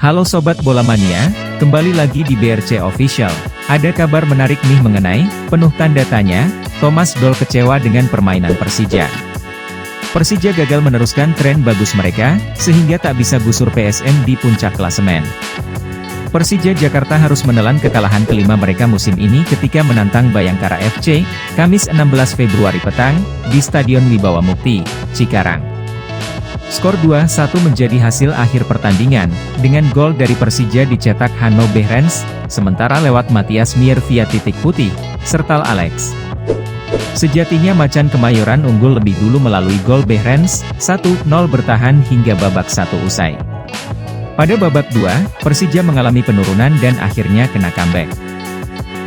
Halo Sobat Bola Mania, kembali lagi di BRC Official. Ada kabar menarik nih mengenai, penuh tanda tanya, Thomas Doll kecewa dengan permainan Persija. Persija gagal meneruskan tren bagus mereka, sehingga tak bisa gusur PSM di puncak klasemen. Persija Jakarta harus menelan kekalahan kelima mereka musim ini ketika menantang Bayangkara FC, Kamis 16 Februari petang, di Stadion Wibawa Mukti, Cikarang. Skor 2-1 menjadi hasil akhir pertandingan, dengan gol dari Persija dicetak Hanno Behrens, sementara lewat Matias Mier via titik putih, serta Alex. Sejatinya Macan Kemayoran unggul lebih dulu melalui gol Behrens, 1-0 bertahan hingga babak 1 usai. Pada babak 2, Persija mengalami penurunan dan akhirnya kena comeback.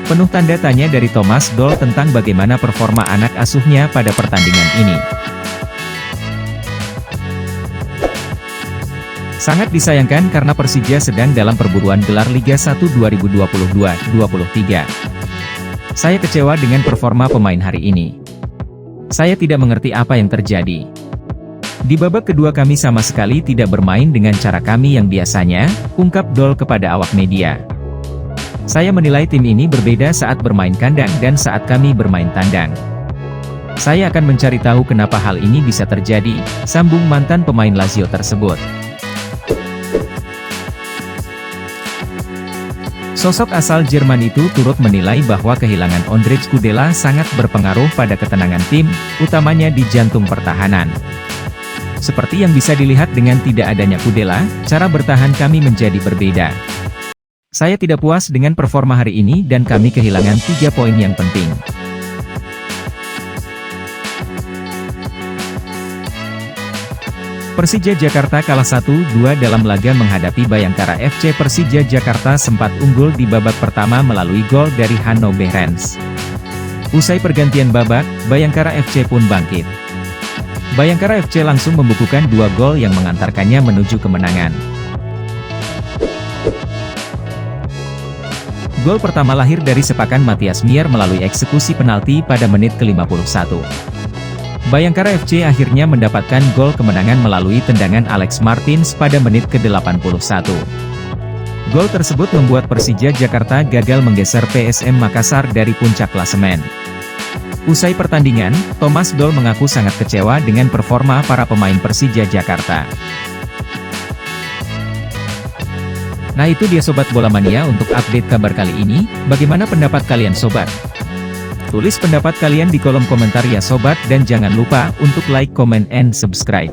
Penuh tanda tanya dari Thomas Doll tentang bagaimana performa anak asuhnya pada pertandingan ini. Sangat disayangkan karena Persija sedang dalam perburuan gelar Liga 1 2022-23. Saya kecewa dengan performa pemain hari ini. Saya tidak mengerti apa yang terjadi. Di babak kedua kami sama sekali tidak bermain dengan cara kami yang biasanya, ungkap Doll kepada awak media. Saya menilai tim ini berbeda saat bermain kandang dan saat kami bermain tandang. Saya akan mencari tahu kenapa hal ini bisa terjadi, sambung mantan pemain Lazio tersebut. Sosok asal Jerman itu turut menilai bahwa kehilangan Ondrej Kudela sangat berpengaruh pada ketenangan tim, utamanya di jantung pertahanan. Seperti yang bisa dilihat dengan tidak adanya Kudela, cara bertahan kami menjadi berbeda. Saya tidak puas dengan performa hari ini dan kami kehilangan 3 poin yang penting. Persija Jakarta kalah 1-2 dalam laga menghadapi Bayangkara FC. Persija Jakarta sempat unggul di babak pertama melalui gol dari Hanno Behrens. Usai pergantian babak, Bayangkara FC pun bangkit. Bayangkara FC langsung membukukan 2 gol yang mengantarkannya menuju kemenangan. Gol pertama lahir dari sepakan Matias Mier melalui eksekusi penalti pada menit ke-51. Bayangkara FC akhirnya mendapatkan gol kemenangan melalui tendangan Alex Martins pada menit ke-81. Gol tersebut membuat Persija Jakarta gagal menggeser PSM Makassar dari puncak klasemen. Usai pertandingan, Thomas Doll mengaku sangat kecewa dengan performa para pemain Persija Jakarta. Nah itu dia Sobat Bola Mania untuk update kabar kali ini, bagaimana pendapat kalian Sobat? Tulis pendapat kalian di kolom komentar ya Sobat dan jangan lupa untuk like, comment, and subscribe.